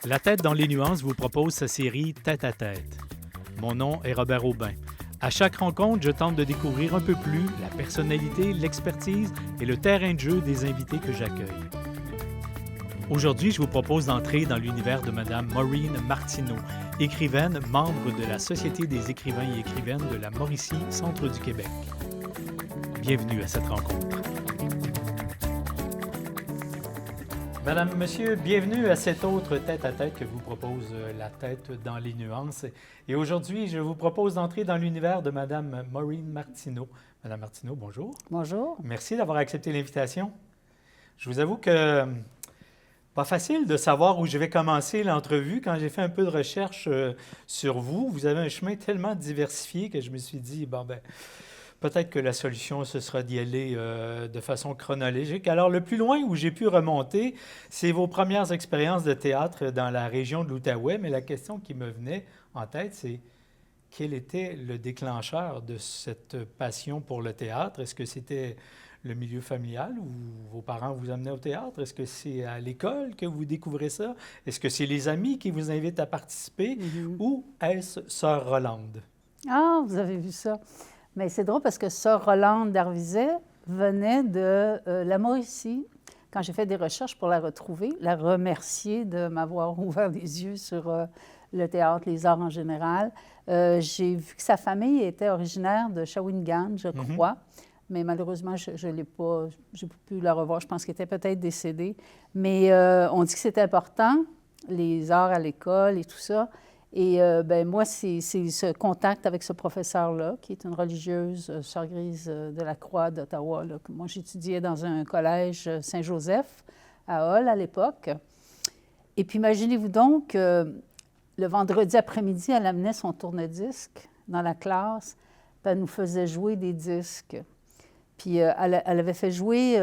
La tête dans les nuances vous propose sa série Tête à tête. Mon nom est Robert Aubin. À chaque rencontre, je tente de découvrir un peu plus la personnalité, l'expertise et le terrain de jeu des invités que j'accueille. Aujourd'hui, je vous propose d'entrer dans l'univers de Mme Maureen Martineau, écrivaine, membre de la Société des écrivains et écrivaines de la Mauricie, centre du Québec. Bienvenue à cette rencontre. Madame, Monsieur, bienvenue à cet autre tête-à-tête que vous propose La tête dans les nuances. Et aujourd'hui, je vous propose d'entrer dans l'univers de Madame Maureen Martineau. Madame Martineau, bonjour. Bonjour. Merci d'avoir accepté l'invitation. Je vous avoue que pas facile de savoir où je vais commencer l'entrevue. Quand j'ai fait un peu de recherche sur vous, vous avez un chemin tellement diversifié que je me suis dit, peut-être que la solution, ce sera d'y aller de façon chronologique. Alors, le plus loin où j'ai pu remonter, c'est vos premières expériences de théâtre dans la région de l'Outaouais. Mais la question qui me venait en tête, c'est quel était le déclencheur de cette passion pour le théâtre? Est-ce que c'était le milieu familial où vos parents vous amenaient au théâtre? Est-ce que c'est à l'école que vous découvrez ça? Est-ce que c'est les amis qui vous invitent à participer? Ou est-ce Sœur Rolande? Ah, vous avez vu ça. Mais c'est drôle parce que Sœur Rolande d'Arvizet venait de la Mauricie. Quand j'ai fait des recherches pour la retrouver, la remercier de m'avoir ouvert les yeux sur le théâtre, les arts en général. J'ai vu que sa famille était originaire de Shawinigan, je crois. Mais malheureusement, je ne l'ai pas, j'ai pas pu la revoir. Je pense qu'elle était peut-être décédée. Mais on dit que c'est important, les arts à l'école et tout ça. Et moi, c'est ce contact avec ce professeur-là, qui est une religieuse, Sœur Grise de la Croix d'Ottawa. Moi, j'étudiais dans un collège Saint-Joseph à Hull à l'époque. Et puis, imaginez-vous donc, le vendredi après-midi, elle amenait son tourne-disque dans la classe, puis elle nous faisait jouer des disques. Puis, elle avait fait jouer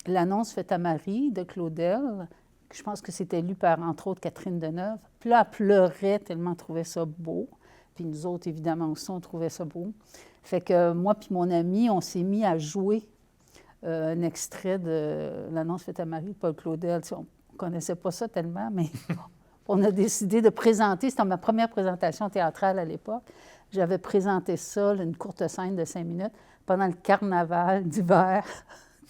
l'annonce faite à Marie de Claudel. Je pense que c'était lu par, entre autres, Catherine Deneuve. Puis là, elle pleurait tellement elle trouvait ça beau. Puis nous autres, évidemment, aussi, on trouvait ça beau. Fait que moi puis mon ami, on s'est mis à jouer un extrait de l'annonce faite à Marie de Paul Claudel. Tu sais, on ne connaissait pas ça tellement, mais on a décidé de présenter. C'était ma première présentation théâtrale à l'époque. J'avais présenté ça, une courte scène de 5 minutes, pendant le carnaval d'hiver.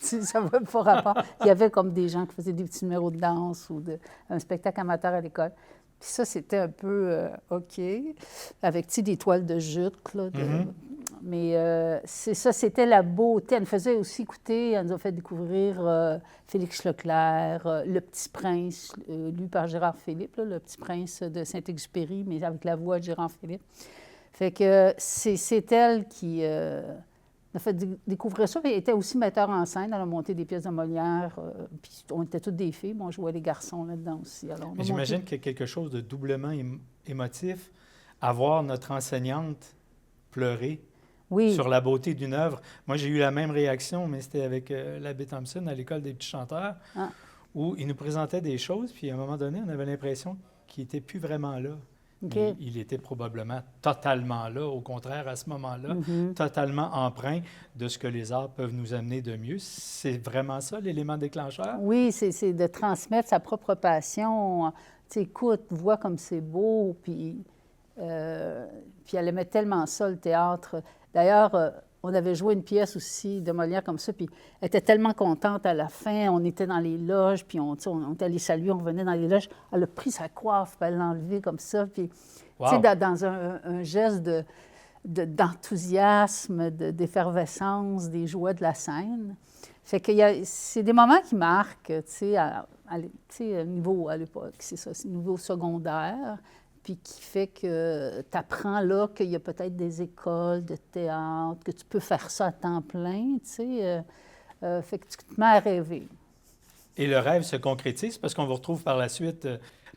Ça n'avait pas rapport. Il y avait comme des gens qui faisaient des petits numéros de danse ou un spectacle amateur à l'école. Puis ça, c'était un peu OK, avec des toiles de jute. Là, Mais c'est ça, c'était la beauté. Elle nous faisait aussi écouter, elle nous a fait découvrir Félix Leclerc, Le Petit Prince, lu par Gérard Philippe, là, Le Petit Prince de Saint-Exupéry, mais avec la voix de Gérard Philippe. Fait que c'est elle qui a fait découvrir ça. Elle était aussi metteur en scène. Elle a monté des pièces de Molière. Puis on était toutes des filles. Moi, je jouais les garçons là-dedans aussi. Alors, mais j'imagine qu'il y a quelque chose de doublement émotif à voir notre enseignante pleurer sur la beauté d'une œuvre. Moi, j'ai eu la même réaction, mais c'était avec l'abbé Thompson à l'École des petits chanteurs, où il nous présentait des choses, puis à un moment donné, on avait l'impression qu'il n'était plus vraiment là. Okay. Il était probablement totalement là, au contraire, à ce moment-là, totalement empreint de ce que les arts peuvent nous amener de mieux. C'est vraiment ça, l'élément déclencheur? Oui, c'est de transmettre sa propre passion. Tu sais, écoute, vois comme c'est beau, puis elle aimait tellement ça, le théâtre. D'ailleurs, on avait joué une pièce aussi de Molière comme ça, puis elle était tellement contente à la fin. On était dans les loges, puis on était allés saluer, on revenait dans les loges. Elle a pris sa coiffe, puis elle l'a enlevée comme ça, puis tu sais, dans un geste d'enthousiasme, d'effervescence, des joies de la scène. Fait que c'est des moments qui marquent, tu sais, niveau, à l'époque, c'est ça, c'est niveau secondaire, puis qui fait que tu apprends là qu'il y a peut-être des écoles de théâtre, que tu peux faire ça à temps plein, tu sais. Fait que tu te mets à rêver. Et le rêve se concrétise parce qu'on vous retrouve par la suite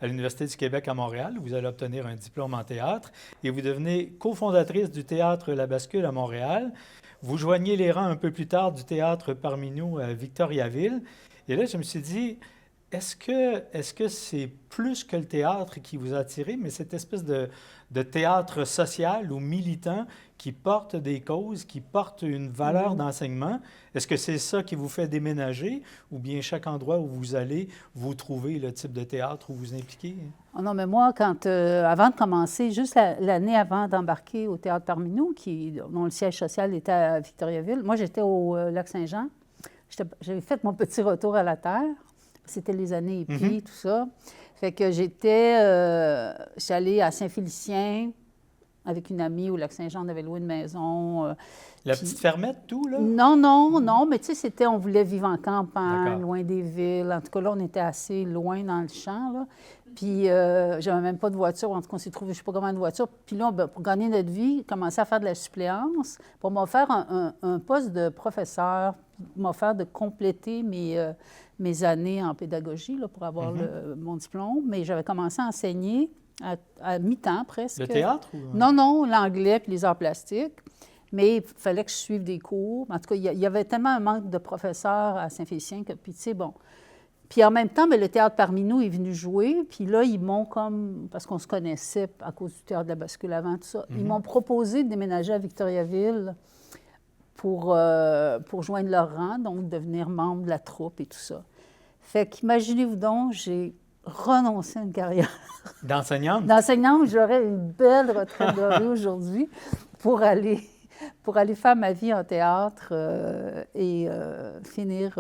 à l'Université du Québec à Montréal, où vous allez obtenir un diplôme en théâtre, et vous devenez cofondatrice du Théâtre La Bascule à Montréal. Vous joignez les rangs un peu plus tard du Théâtre Parmi nous à Victoriaville. Et là, je me suis dit, est-ce que c'est plus que le théâtre qui vous a attiré, mais cette espèce de théâtre social ou militant qui porte des causes, qui porte une valeur d'enseignement? Est-ce que c'est ça qui vous fait déménager ou bien chaque endroit où vous allez, vous trouvez le type de théâtre où vous impliquez? Oh non, mais moi, avant de commencer, juste l'année avant d'embarquer au Théâtre parmi nous, dont le siège social était à Victoriaville, moi, j'étais au Lac-Saint-Jean. J'avais fait mon petit retour à la terre. C'était les années épis, tout ça. Fait que j'étais allée à Saint-Félicien avec une amie au Lac-Saint-Jean. On avait loué une maison. La petite fermette, tout, là? Non, mais tu sais, on voulait vivre en campagne, D'accord. loin des villes. En tout cas, là, on était assez loin dans le champ, là. Puis, j'avais même pas de voiture. En tout cas, on s'est trouvé, je sais pas comment, de voiture. Puis là, pour gagner notre vie, commencer à faire de la suppléance pour m'offrir un poste de professeur, m'offrir de compléter mes années en pédagogie là, pour avoir mon diplôme. Mais j'avais commencé à enseigner à mi-temps, presque. Le théâtre? Non, l'anglais puis les arts plastiques. Mais il fallait que je suive des cours. En tout cas, il y avait tellement un manque de professeurs à Saint-Félicien que, puis tu sais, bon. Puis en même temps, bien, le Théâtre parmi nous est venu jouer. Puis là, ils m'ont parce qu'on se connaissait à cause du Théâtre de la Bascule avant, tout ça, ils m'ont proposé de déménager à Victoriaville pour joindre leur rang, donc devenir membre de la troupe et tout ça. Fait qu'imaginez-vous donc, j'ai renoncé à une carrière. D'enseignante? D'enseignante, j'aurais une belle retraite dorée aujourd'hui pour aller faire ma vie en théâtre et finir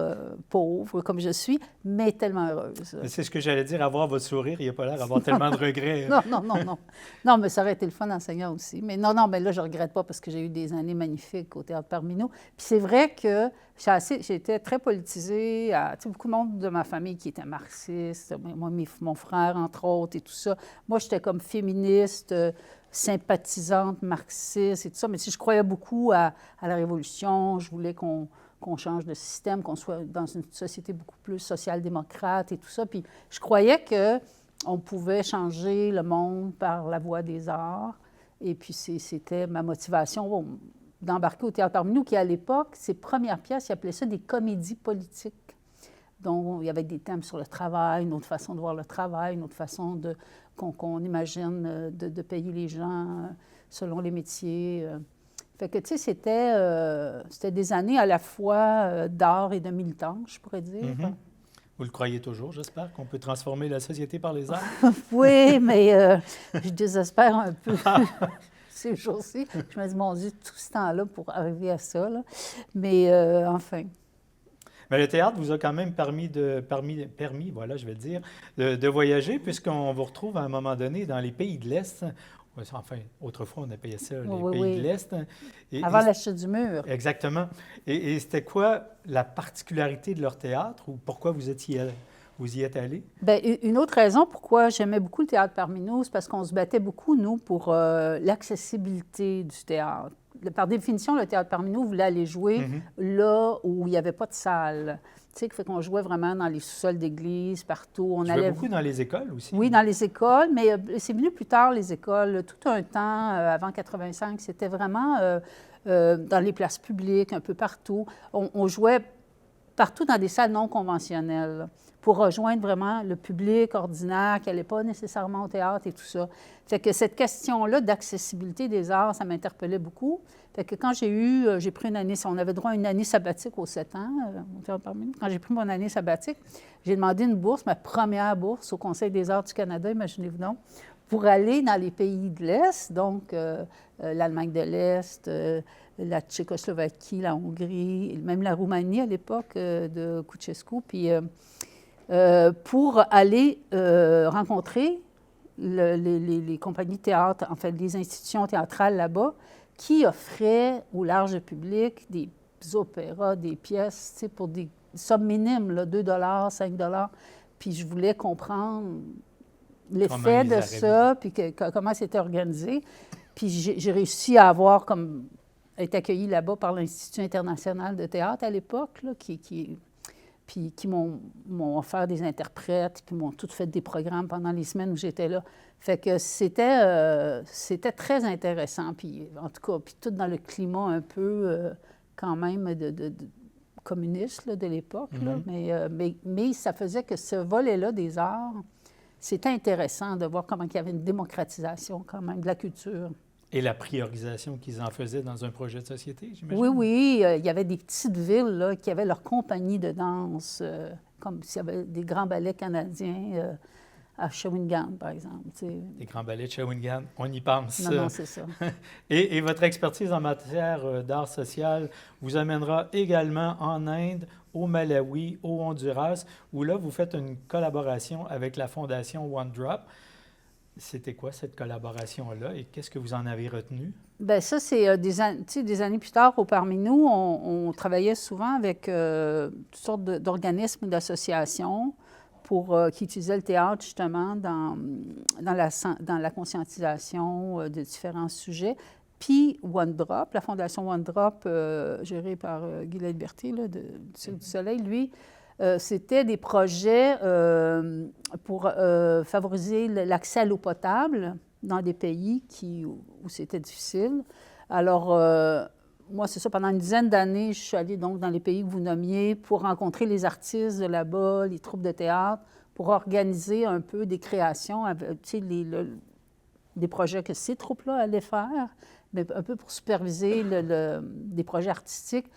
pauvre comme je suis, mais tellement heureuse. C'est ce que j'allais dire, avoir votre sourire, il n'y a pas l'air d'avoir tellement de regrets. Non. Non, mais ça aurait été le fun d'enseignant aussi. Mais non, mais là, je ne regrette pas parce que j'ai eu des années magnifiques au Théâtre parmi nous. Puis c'est vrai que j'étais très politisée. Tu sais, beaucoup de monde de ma famille qui était marxiste, moi, mon frère, entre autres, et tout ça. Moi, j'étais comme féministe, sympathisante, marxiste et tout ça. Mais si je croyais beaucoup à la Révolution, je voulais qu'on change de système, qu'on soit dans une société beaucoup plus social-démocrate et tout ça. Puis je croyais qu'on pouvait changer le monde par la voie des arts. Et puis c'était ma motivation d'embarquer au Théâtre parmi nous, qui à l'époque, ses premières pièces, il appelait ça des comédies politiques. Donc, il y avait des thèmes sur le travail, une autre façon de voir le travail, une autre façon qu'on imagine de payer les gens selon les métiers. Fait que, tu sais, c'était des années à la fois d'art et de militance, je pourrais dire. Vous le croyez toujours, j'espère, qu'on peut transformer la société par les arts? Oui, mais je désespère un peu ces jours-ci. Je me dis, mon Dieu, tout ce temps-là pour arriver à ça, là. Mais enfin... Mais le théâtre vous a quand même permis, voilà, je vais le dire, de voyager, puisqu'on vous retrouve à un moment donné dans les pays de l'Est. Enfin, autrefois, on appelait ça les pays de l'Est. Avant la chute du mur. Exactement. Et c'était quoi la particularité de leur théâtre ou pourquoi vous y êtes allé? Bien, une autre raison pourquoi j'aimais beaucoup le théâtre parmi nous, c'est parce qu'on se battait beaucoup, nous, pour l'accessibilité du théâtre. Par définition, le théâtre parmi nous voulait aller jouer là où il n'y avait pas de salle. Tu sais, fait qu'on jouait vraiment dans les sous-sols d'église, partout. On allait beaucoup dans les écoles aussi. Oui, dans les écoles, mais c'est venu plus tard, les écoles. Tout un temps, avant 85, c'était vraiment dans les places publiques, un peu partout. On jouait partout dans des salles non conventionnelles pour rejoindre vraiment le public ordinaire qui n'allait pas nécessairement au théâtre et tout ça. Fait que cette question-là d'accessibilité des arts, ça m'interpellait beaucoup. Fait que quand j'ai pris une année, on avait droit à une année sabbatique aux 7 ans, quand j'ai pris mon année sabbatique, j'ai demandé une bourse, ma première bourse au Conseil des arts du Canada, imaginez-vous donc, pour aller dans les pays de l'Est, donc l'Allemagne de l'Est, la Tchécoslovaquie, la Hongrie, même la Roumanie à l'époque de Ceausescu, puis pour aller rencontrer les compagnies de théâtre, en fait, les institutions théâtrales là-bas, qui offraient au large public des opéras, des pièces, tu sais, pour des sommes minimes, là, 2 5 Puis je voulais comprendre l'effet de ça, puis comment c'était organisé. Puis j'ai réussi à être accueillie là-bas par l'Institut international de théâtre à l'époque, là, qui m'ont offert des interprètes, puis m'ont tout fait des programmes pendant les semaines où j'étais là. Fait que c'était très intéressant, puis en tout cas, puis tout dans le climat un peu, quand même, communiste là, de l'époque, là, mais ça faisait que ce volet-là des arts, c'était intéressant de voir comment il y avait une démocratisation quand même de la culture. Et la priorisation qu'ils en faisaient dans un projet de société, j'imagine? Oui, oui. Il y avait des petites villes là, qui avaient leur compagnie de danse, comme s'il y avait des grands ballets canadiens à Shawinigan, par exemple. Les grands ballets de Shawinigan, on y pense. Non, c'est ça. Et votre expertise en matière d'art social vous amènera également en Inde, au Malawi, au Honduras, où là, vous faites une collaboration avec la Fondation One Drop. C'était quoi cette collaboration-là et qu'est-ce que vous en avez retenu? Bien, ça, c'est des années plus tard, parmi nous, on travaillait souvent avec toutes sortes d'organismes, d'associations qui utilisaient le théâtre, justement, dans la conscientisation de différents sujets. Puis One Drop, la Fondation One Drop, gérée par Guy Laliberté, là, du Cirque du Soleil, lui, c'était des projets pour favoriser l'accès à l'eau potable dans des pays où c'était difficile. Alors, moi, c'est ça, pendant une dizaine d'années, je suis allée donc dans les pays que vous nommiez pour rencontrer les artistes de là-bas, les troupes de théâtre, pour organiser un peu des créations, des projets que ces troupes-là allaient faire, mais un peu pour superviser des projets artistiques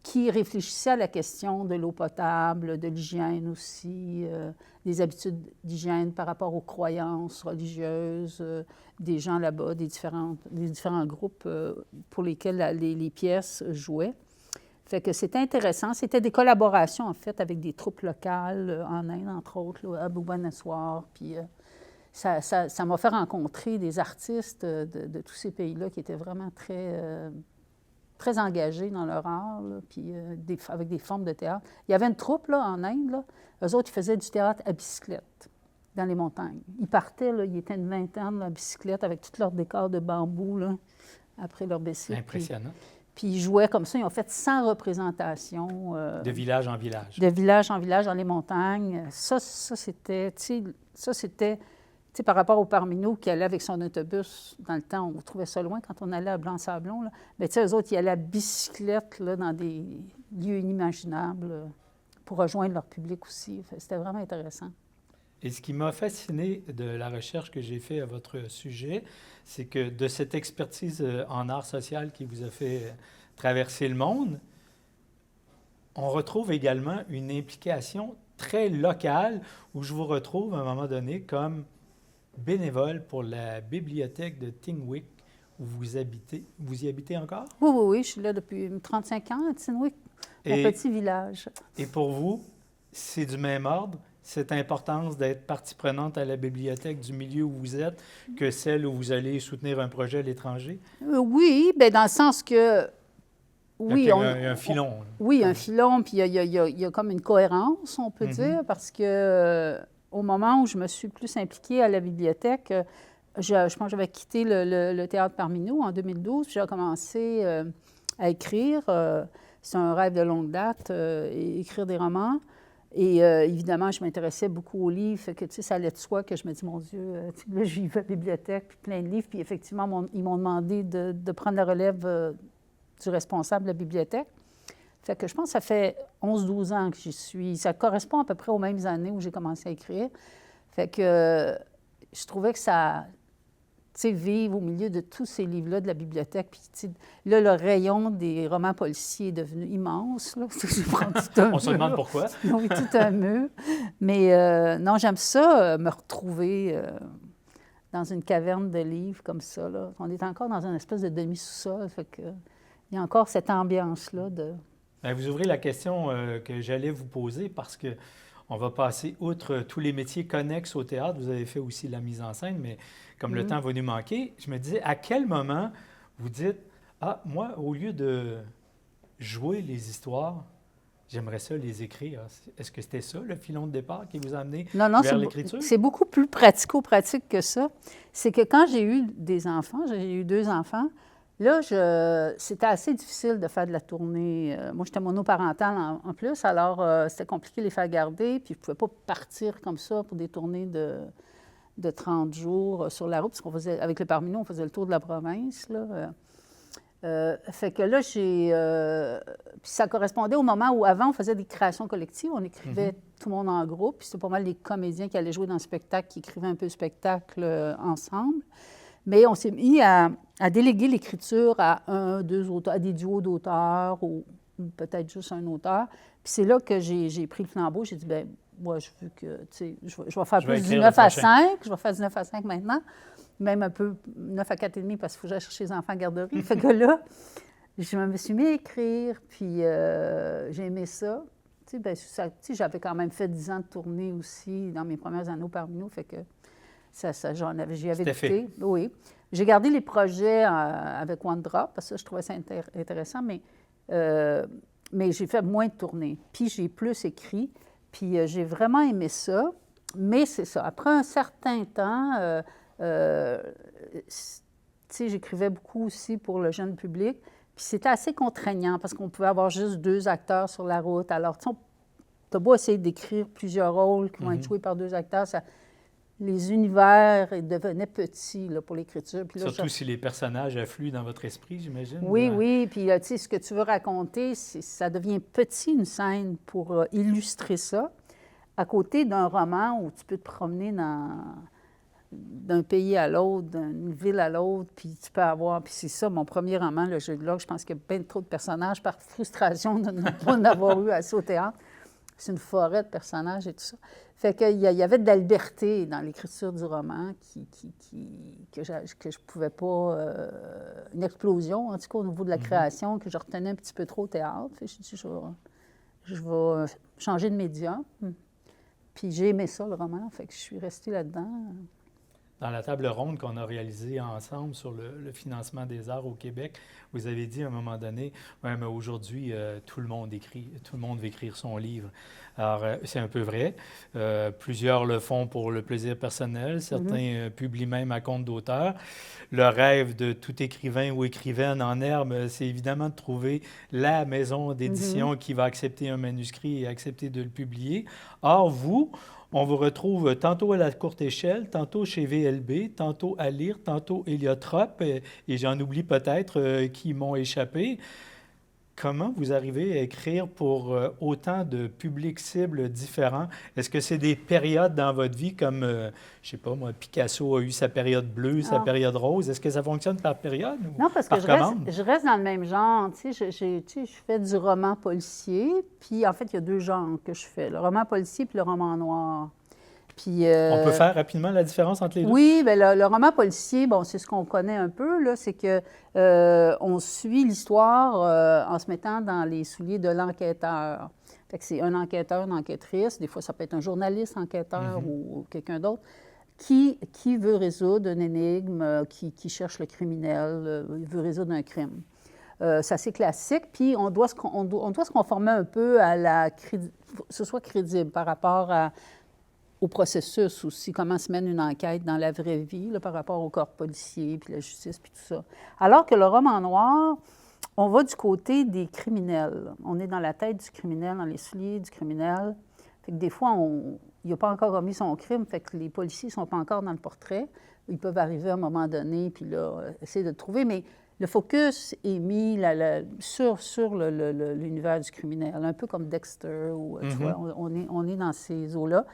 qui réfléchissaient à la question de l'eau potable, de l'hygiène aussi, des habitudes d'hygiène par rapport aux croyances religieuses des gens là-bas, des différents groupes pour lesquels les pièces jouaient. Fait que c'était intéressant. C'était des collaborations, en fait, avec des troupes locales en Inde, entre autres, là, à Bhubaneswar. Puis ça m'a fait rencontrer des artistes de tous ces pays-là qui étaient vraiment très engagés dans leur art, là, puis avec des formes de théâtre. Il y avait une troupe là, en Inde, là, eux autres, ils faisaient du théâtre à bicyclette dans les montagnes. Ils partaient, là, ils étaient une vingtaine là, à bicyclette avec tous leurs décors de bambou, là, après leur bicycle. Impressionnant. Puis ils jouaient comme ça. Ils ont fait 100 représentations. De village en village. De village en village dans les montagnes. Ça c'était, tu sais, par rapport au parmi nous qui allait avec son autobus, dans le temps, on trouvait ça loin quand on allait à Blanc-Sablon, là. Mais tu sais, eux autres, ils allaient à bicyclette, là, dans des lieux inimaginables pour rejoindre leur public aussi. C'était vraiment intéressant. Et ce qui m'a fasciné de la recherche que j'ai faite à votre sujet, c'est que de cette expertise en art social qui vous a fait traverser le monde, on retrouve également une implication très locale où je vous retrouve à un moment donné comme bénévole pour la bibliothèque de Tingwick où vous habitez. Vous y habitez encore? Oui, oui, oui. Je suis là depuis 35 ans à Tingwick, mon petit village. Et pour vous, c'est du même ordre? Cette importance d'être partie prenante à la bibliothèque du milieu où vous êtes que celle où vous allez soutenir un projet à l'étranger? Oui, bien dans le sens que... Oui, il y a un filon. Oui, un filon, puis il y a comme une cohérence, on peut dire, parce que au moment où je me suis plus impliquée à la bibliothèque, je pense que j'avais quitté le théâtre parmi nous en 2012, puis j'ai commencé à écrire. C'est un rêve de longue date, écrire des romans. Et évidemment, je m'intéressais beaucoup aux livres, fait que, tu sais, ça allait de soi que je me dis, mon Dieu, là, j'y vais à la bibliothèque, puis plein de livres. Puis effectivement, ils m'ont demandé de prendre la relève du responsable de la bibliothèque. Fait que je pense que ça fait 11-12 ans que j'y suis. Ça correspond à peu près aux mêmes années où j'ai commencé à écrire. Fait que je trouvais que ça... Tu sais, vivre au milieu de tous ces livres-là de la bibliothèque. Puis, tu sais, là, le rayon des romans policiers est devenu immense. Là. On se demande pourquoi. Oui, tout un mur. Mais non, j'aime ça, me retrouver dans une caverne de livres comme ça. Là. On est encore dans une espèce de demi-sous-sol. Fait que, il y a encore cette ambiance-là de... Bien, vous ouvrez la question que j'allais vous poser parce que on va passer outre tous les métiers connexes au théâtre. Vous avez fait aussi la mise en scène, mais comme le temps va nous manquer, je me disais, à quel moment vous dites, ah, moi, au lieu de jouer les histoires, j'aimerais ça les écrire. Est-ce que c'était ça, le filon de départ qui vous a amené vers l'écriture? C'est beaucoup plus pratico-pratique que ça. C'est que quand j'ai eu des enfants, j'ai eu 2 enfants, là, c'était assez difficile de faire de la tournée. Moi, j'étais monoparentale en plus, alors c'était compliqué de les faire garder, puis je ne pouvais pas partir comme ça pour des tournées de 30 jours sur la route, parce qu'on faisait, avec le parmi nous, on faisait le tour de la province, là. Fait que là, puis ça correspondait au moment où, avant, on faisait des créations collectives. On écrivait tout le monde en groupe. Puis c'était pas mal les comédiens qui allaient jouer dans le spectacle, qui écrivaient un peu le spectacle ensemble. Mais on s'est mis à déléguer l'écriture à un, deux auteurs, à des duos d'auteurs ou peut-être juste un auteur. Puis c'est là que j'ai pris le flambeau. J'ai dit, bien, moi, je veux que, tu sais, je vais faire plus du 9 à 5. Je vais faire du 9 à 5 maintenant. Même un peu 9 à 4,5 parce qu'il faut que j'aille chercher les enfants à la garderie. Fait que là, je me suis mis à écrire, puis j'ai aimé ça. Tu sais, j'avais quand même fait 10 ans de tournée aussi dans mes premières années parmi nous, fait que j'y avais goûté. Oui. J'ai gardé les projets avec One Drop, parce que je trouvais ça intéressant, mais j'ai fait moins de tournées. Puis j'ai plus écrit, puis j'ai vraiment aimé ça. Mais c'est ça, après un certain temps... j'écrivais beaucoup aussi pour le jeune public. Puis c'était assez contraignant parce qu'on pouvait avoir juste 2 acteurs sur la route. Alors, tu as beau essayer d'écrire plusieurs rôles qui vont être joués par 2 acteurs, les univers devenaient petits là, pour l'écriture. Puis là, surtout si les personnages affluent dans votre esprit, j'imagine. Oui, oui. Puis, tu sais, ce que tu veux raconter, ça devient petit, une scène, pour illustrer ça, à côté d'un roman où tu peux te promener d'un pays à l'autre, d'une ville à l'autre, puis tu peux avoir... Puis c'est ça, mon premier roman, Le Jeu de l'Orgue, je pense qu'il y a bien trop de personnages par frustration de ne pas en avoir eu assez au théâtre. C'est une forêt de personnages et tout ça. Fait qu'il y avait de la liberté dans l'écriture du roman que je pouvais pas... une explosion, en tout cas, au niveau de la création, que je retenais un petit peu trop au théâtre. Fait que je dit, je vais changer de médium. Puis j'ai aimé ça, le roman, fait que je suis restée là-dedans. Dans la table ronde qu'on a réalisée ensemble sur le financement des arts au Québec, vous avez dit à un moment donné, « Oui, mais aujourd'hui, tout le monde écrit, tout le monde veut écrire son livre. » Alors, c'est un peu vrai. Plusieurs le font pour le plaisir personnel. Certains publient même à compte d'auteur. Le rêve de tout écrivain ou écrivaine en herbe, c'est évidemment de trouver la maison d'édition qui va accepter un manuscrit et accepter de le publier. Or, on vous retrouve tantôt à la courte échelle, tantôt chez VLB, tantôt à Lire, tantôt Héliotrope, et j'en oublie peut-être qui m'ont échappé. Comment vous arrivez à écrire pour autant de publics cibles différents? Est-ce que c'est des périodes dans votre vie comme, je ne sais pas moi, Picasso a eu sa période bleue, sa période rose? Est-ce que ça fonctionne par période ou non, parce que je reste dans le même genre. Tu sais, je fais du roman policier, puis en fait, il y a 2 genres que je fais, le roman policier puis le roman noir. Puis, on peut faire rapidement la différence entre les deux? Oui, bien, le roman policier, bon, c'est ce qu'on connaît un peu, là, c'est que on suit l'histoire en se mettant dans les souliers de l'enquêteur. Fait que c'est un enquêteur, une enquêtrice, des fois ça peut être un journaliste enquêteur ou quelqu'un d'autre, qui veut résoudre une énigme, qui cherche le criminel, il veut résoudre un crime. C'est assez classique, puis on doit se conformer un peu à que ce soit crédible par rapport au processus aussi, comment se mène une enquête dans la vraie vie là, par rapport au corps policier, puis la justice, puis tout ça. Alors que le roman noir, on va du côté des criminels. On est dans la tête du criminel, dans les souliers du criminel. Fait que des fois, il n'a pas encore commis son crime, fait que les policiers ne sont pas encore dans le portrait. Ils peuvent arriver à un moment donné, puis là, essayer de le trouver, mais le focus est mis sur l'univers du criminel, un peu comme Dexter, ou, tu vois, on est dans ces eaux-là.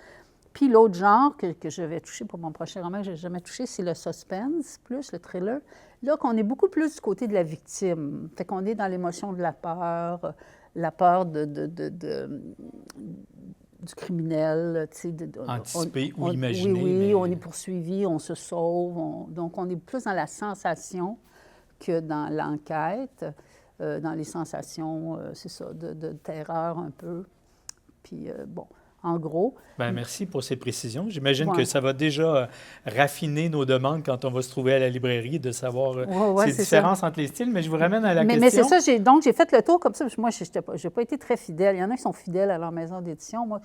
Puis l'autre genre que je vais toucher pour mon prochain roman, que je n'ai jamais touché, c'est le suspense, plus le thriller. Là, qu'on est beaucoup plus du côté de la victime. Fait qu'on est dans l'émotion de la peur du criminel. Anticiper ou imaginer. Oui, mais... on est poursuivi, on se sauve. Donc, on est plus dans la sensation que dans l'enquête, dans les sensations, c'est ça, de terreur un peu. Puis, bon... En gros. Bien, merci pour ces précisions. J'imagine que ça va déjà raffiner nos demandes quand on va se trouver à la librairie, de savoir ces différences entre les styles. Mais je vous ramène à la question. Mais c'est ça, j'ai fait le tour comme ça. Moi, je n'ai pas été très fidèle. Il y en a qui sont fidèles à leur maison d'édition. Moi,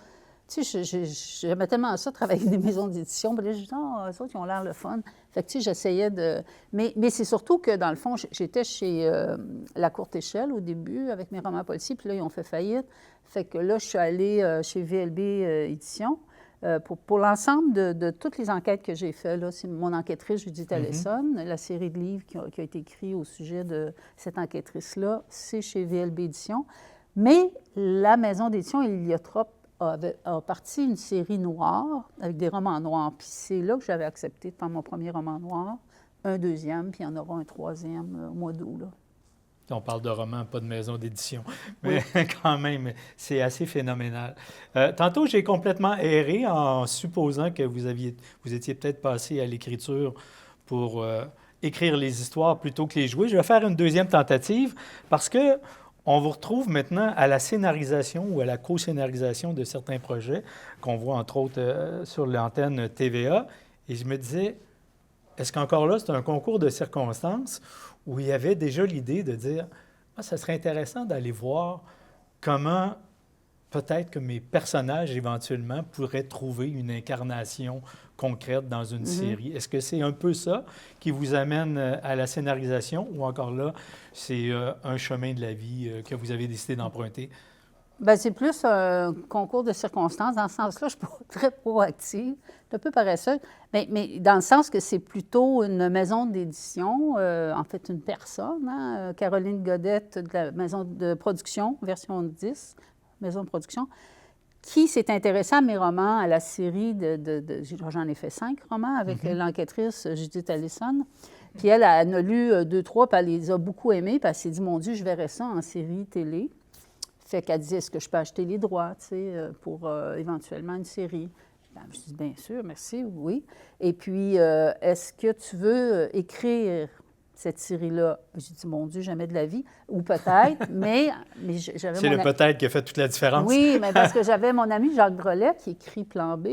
tu sais, j'aimais tellement ça, travailler avec des maisons d'édition. Puis là, je dis, eux autres, ils ont l'air le fun. Fait que, tu sais, j'essayais de... Mais c'est surtout que, dans le fond, j'étais chez La Courte Échelle au début, avec mes romans policiers, puis là, ils ont fait faillite. Fait que là, je suis allée chez VLB Éditions. Pour l'ensemble de toutes les enquêtes que j'ai faites, là, c'est mon enquêtrice Judith Allison, la série de livres qui a été écrite au sujet de cette enquêtrice-là, c'est chez VLB Éditions. Mais la maison d'édition Héliotrope a parti une série noire avec des romans noirs. Puis c'est là que j'avais accepté de faire mon premier roman noir, un deuxième, puis il y en aura un troisième au mois d'août, là. On parle de roman, pas de maison d'édition. Mais oui. Quand même, c'est assez phénoménal. Tantôt, j'ai complètement erré en supposant que vous étiez peut-être passé à l'écriture pour écrire les histoires plutôt que les jouer. Je vais faire une deuxième tentative parce que on vous retrouve maintenant à la scénarisation ou à la co-scénarisation de certains projets qu'on voit entre autres sur l'antenne TVA. Et je me disais, est-ce qu'encore là, c'est un concours de circonstances où il y avait déjà l'idée de dire « ça serait intéressant d'aller voir comment peut-être que mes personnages, éventuellement, pourraient trouver une incarnation concrète dans une série. » Est-ce que c'est un peu ça qui vous amène à la scénarisation ou encore là, c'est un chemin de la vie que vous avez décidé d'emprunter? Bien, c'est plus un concours de circonstances. Dans ce sens-là, je ne suis pas très proactive, un peu paresseuse, mais dans le sens que c'est plutôt une maison d'édition, en fait une personne, hein, Caroline Godette de la maison de production, version 10, maison de production, qui s'est intéressée à mes romans, à la série j'en ai fait 5 romans avec l'enquêtrice Judith Allison. Puis elle en a lu 2, 3, puis elle les a beaucoup aimés, puis elle s'est dit, mon Dieu, je verrais ça en série télé. Fait qu'elle disait, est-ce que je peux acheter les droits, tu sais, pour éventuellement une série? Ben, je dis, bien sûr, merci, oui. Et puis, est-ce que tu veux écrire cette série-là? J'ai dit, mon Dieu, jamais de la vie. Ou peut-être, mais j'avais C'est le peut-être qui a fait toute la différence. Oui, mais parce que j'avais mon ami Jacques Drolet qui écrit Plan B,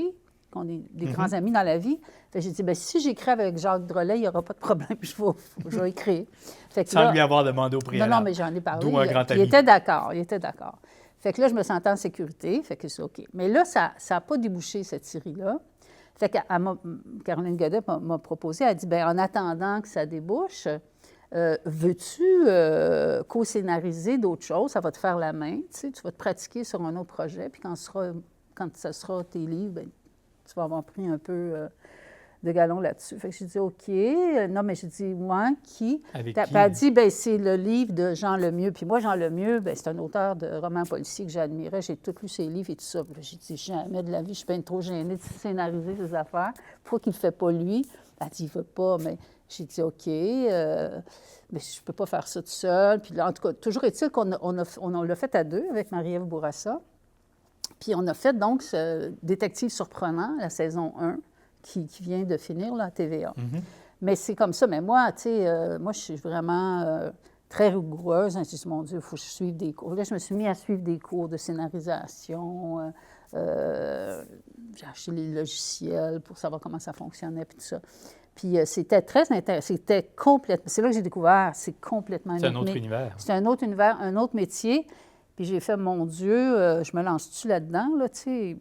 qu'on est des grands amis dans la vie. J'ai dit, bien, si j'écris avec Jacques Drolet, il n'y aura pas de problème, je vais écrire. Fait que sans là, lui avoir demandé au préalable. Non, mais j'en ai parlé. D'où un grand ami. Il était d'accord. Fait que là, je me sentais en sécurité, fait que c'est OK. Mais là, ça n'a pas débouché, cette série-là. Fait que Caroline Godet m'a proposé, elle a dit, bien, en attendant que ça débouche, veux-tu co-scénariser d'autres choses? Ça va te faire la main, tu vas te pratiquer sur un autre projet, puis quand ça sera tes livres, bien, tu vas avoir pris un peu de galon là-dessus. Fait que j'ai dit, OK. Non, mais j'ai dit, moi, qui? Avec Puis qui? elle a dit, bien, c'est le livre de Jean Lemieux. Puis moi, Jean Lemieux, bien, c'est un auteur de romans policiers que j'admirais. J'ai tout lu ses livres et tout ça. Puis j'ai dit, jamais de la vie, je suis bien trop gênée de scénariser ses affaires. Pourquoi qu'il ne le fait pas lui? Elle a dit, il ne veut pas. Mais j'ai dit, OK. Mais je ne peux pas faire ça tout seul. Puis là, en tout cas, toujours est-il qu'on l'a fait à 2 avec Marie-Ève Bourassa. Puis on a fait donc ce Détective surprenant, la saison 1. Qui vient de finir là, à TVA. Mais c'est comme ça. Mais moi, tu sais, moi, je suis vraiment très rigoureuse. Je dis, mon Dieu, il faut que je suive des cours. Là, je me suis mis à suivre des cours de scénarisation. J'ai acheté les logiciels pour savoir comment ça fonctionnait, puis tout ça. Puis c'était très intéressant. C'était complètement... C'est là que j'ai découvert, c'est complètement... C'est un autre univers. C'est un autre univers, un autre métier. Puis j'ai fait, mon Dieu, je me lance-tu là-dedans, là, tu sais...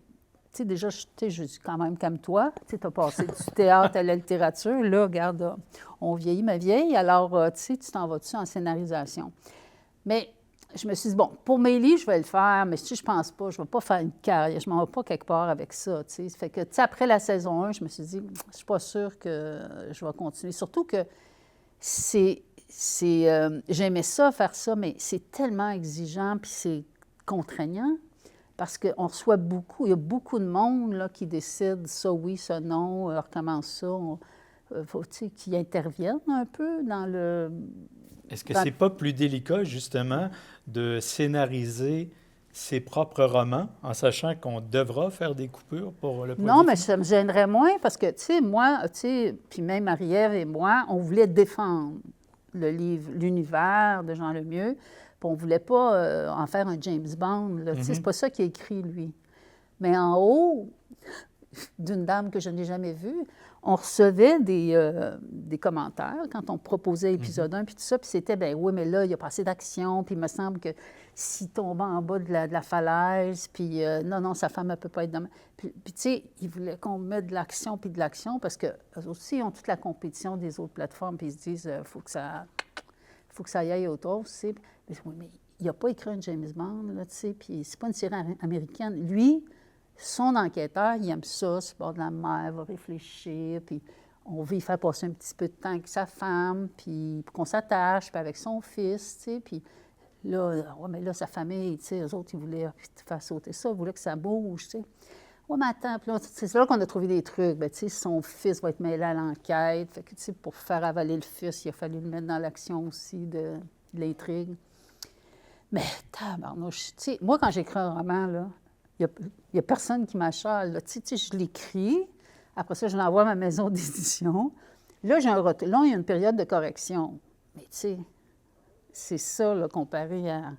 Tu sais, déjà, je dis quand même, calme-toi. Tu sais, as passé du théâtre à la littérature. Là, regarde, on vieillit ma vieille. Alors, tu sais, tu t'en vas-tu en scénarisation? Mais je me suis dit, bon, pour mes livres, je vais le faire, mais si je pense pas, je ne vais pas faire une carrière. Je ne m'en vais pas quelque part avec ça, tu sais. Fait que, tu sais, après la saison 1, je me suis dit, je ne suis pas sûre que je vais continuer. Surtout que j'aimais ça, faire ça, mais c'est tellement exigeant, puis c'est contraignant. Parce qu'on reçoit beaucoup, il y a beaucoup de monde là, qui décide ça oui, ça non, on recommence ça. Faut qu'ils interviennent un peu dans le... Est-ce que c'est pas plus délicat, justement, de scénariser ses propres romans en sachant qu'on devra faire des coupures pour le produit? Non, mais ça me gênerait moins parce que, tu sais, moi, tu sais, puis même Marie-Ève et moi, on voulait défendre le livre, l'univers de Jean Lemieux. Puis on ne voulait pas en faire un James Bond. C'est pas ça qu'il a écrit, lui. Mais en haut d'une dame que je n'ai jamais vue, on recevait des commentaires quand on proposait épisode 1, puis tout ça, puis c'était, bien oui, mais là, il y a pas assez d'action, puis il me semble que s'il tombait en bas de la falaise, puis non, sa femme, elle ne peut pas être dans... Puis tu sais, il voulait qu'on mette de l'action, puis de l'action, parce qu'eux aussi, ils ont toute la compétition des autres plateformes, puis ils se disent, il faut que ça aille autour, tu sais. Mais il n'a pas écrit un James Bond, là, tu sais, puis c'est pas une série américaine. Lui, Son enquêteur, il aime ça, c'est bord de la mer, il va réfléchir, puis on veut y faire passer un petit peu de temps avec sa femme, puis pour qu'on s'attache, puis avec son fils, tu sais, puis là, ouais, mais là, sa famille, tu sais, eux autres, ils voulaient faire sauter ça, ils voulaient que ça bouge, tu sais. Ouais, mais attends, puis là, c'est là qu'on a trouvé des trucs. Bien, tu sais, son fils va être mêlé à l'enquête. Fait que, tu sais, pour faire avaler le fils, il a fallu le mettre dans l'action aussi de l'intrigue. Mais, tabarnouche, tu sais, moi, quand j'écris un roman, là, il n'y a personne qui m'achale. Tu sais, je l'écris. Après ça, je l'envoie à ma maison d'édition. Là, il y a une période de correction. Mais, tu sais, c'est ça, là, comparé à...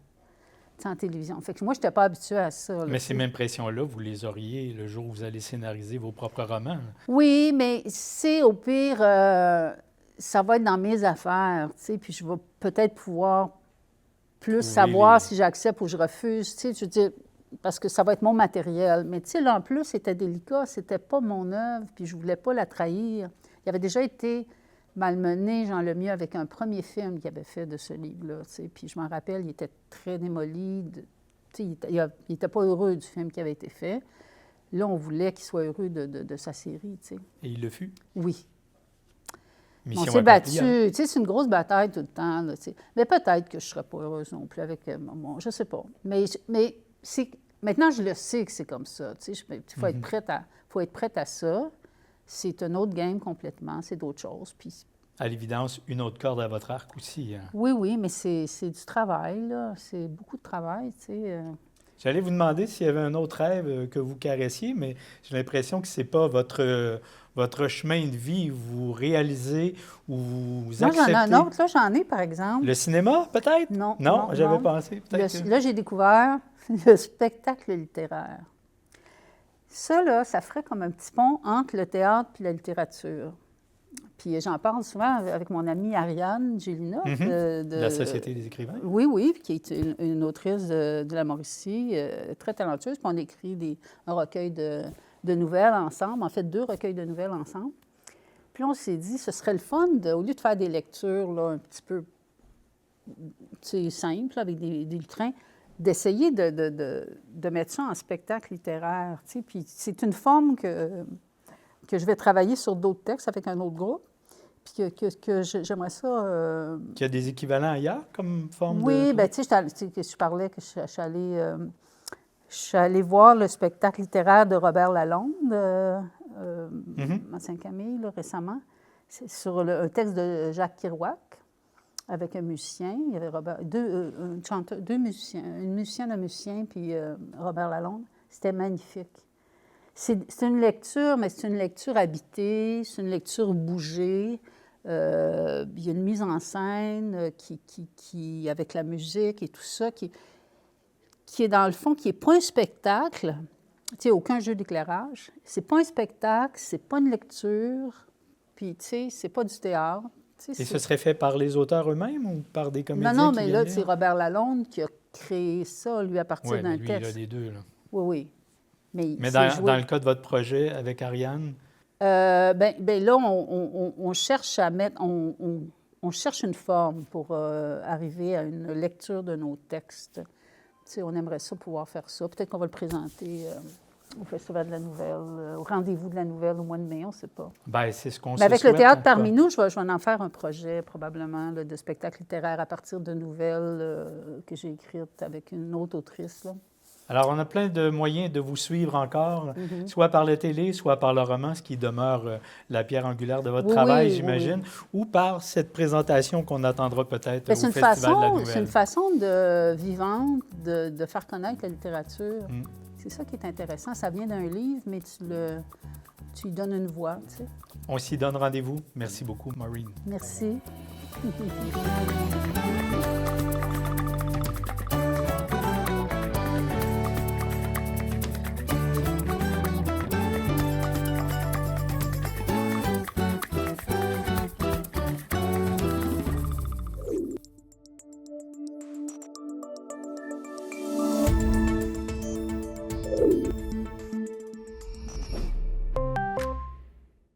en télévision. Fait que moi, je n'étais pas habituée à ça. Là, mais ces mêmes pressions-là, vous les auriez le jour où vous allez scénariser vos propres romans. Oui, mais c'est au pire, ça va être dans mes affaires, tu sais, puis je vais peut-être pouvoir plus savoir si j'accepte ou je refuse, tu sais, je veux dire, parce que ça va être mon matériel. Mais tu sais, là, en plus, c'était délicat, c'était pas mon œuvre, puis je voulais pas la trahir. Il avait déjà été malmené, Jean Lemieux, avec un premier film qu'il avait fait de ce livre-là, tu sais. Puis je m'en rappelle, il était très démoli. Tu sais, il n'était pas heureux du film qui avait été fait. Là, on voulait qu'il soit heureux de sa série, tu sais. Et il le fut? Oui. Mission on s'est battu. accomplie, hein? Tu sais, c'est une grosse bataille tout le temps, là, tu sais. Mais peut-être que je ne serais pas heureuse non plus avec mon... Je ne sais pas. Mais maintenant, je le sais que c'est comme ça, tu sais. Il faut être prête à ça. C'est un autre game complètement, c'est d'autres choses. Puis, à l'évidence, une autre corde à votre arc aussi. Hein? Oui, mais c'est du travail, là. C'est beaucoup de travail, tu sais. J'allais vous demander s'il y avait un autre rêve que vous caressiez, mais j'ai l'impression que ce n'est pas votre chemin de vie. Vous réalisez ou vous acceptez... Moi, j'en ai un autre, là, j'en ai, par exemple. Le cinéma, peut-être? Non, j'avais pensé. Là, j'ai découvert le spectacle littéraire. Ça, là, ça ferait comme un petit pont entre le théâtre et la littérature. Puis j'en parle souvent avec mon amie Ariane Gélina. De la Société des écrivains. Oui, qui est une autrice de la Mauricie, très talentueuse. Puis on écrit un recueil de nouvelles ensemble, en fait 2 recueils de nouvelles ensemble. Puis on s'est dit, ce serait le fun, au lieu de faire des lectures là, un petit peu simples, avec des lutrins, d'essayer de mettre ça en spectacle littéraire. Puis c'est une forme que je vais travailler sur d'autres textes avec un autre groupe, puis que j'aimerais ça... Qu'il y a des équivalents ailleurs comme forme oui, de... bien, tu sais, je parlais que je suis allée voir le spectacle littéraire de Robert Lalonde, à Saint-Camille, récemment. C'est sur un texte de Jacques Kerouac, avec un musicien. Il y avait deux musiciens, une musicienne, un musicien, puis Robert Lalonde. C'était magnifique. C'est une lecture, mais c'est une lecture habitée, c'est une lecture bougée. Il y a une mise en scène qui avec la musique et tout ça, qui est dans le fond, qui n'est pas un spectacle. Tu sais, aucun jeu d'éclairage. C'est pas un spectacle, c'est pas une lecture, puis tu sais, c'est pas du théâtre. Et ce serait fait par les auteurs eux-mêmes ou par des comédiens? Non, mais là, c'est Robert Lalonde qui a créé ça, lui, à partir d'un texte. Oui, il a les deux, là. Oui. Mais dans le cas de votre projet avec Ariane? Là, on cherche à mettre... On cherche une forme pour arriver à une lecture de nos textes. Tu sais, on aimerait ça, pouvoir faire ça. Peut-être qu'on va le présenter au Festival de la Nouvelle, au Rendez-vous de la Nouvelle au mois de mai, on ne sait pas. Bien, c'est ce qu'on se Mais avec souhaite, le théâtre parmi nous, je vais en faire un projet, probablement, là, de spectacle littéraire à partir de nouvelles que j'ai écrites avec une autre autrice, là. Alors, on a plein de moyens de vous suivre encore, soit par la télé, soit par le roman, ce qui demeure la pierre angulaire de votre travail, j'imagine, ou par cette présentation qu'on attendra peut-être au Festival de la Nouvelle. C'est une façon vivante de faire connaître la littérature. C'est ça qui est intéressant. Ça vient d'un livre, mais tu lui donnes une voix, tu sais. On s'y donne rendez-vous. Merci beaucoup, Maureen. Merci.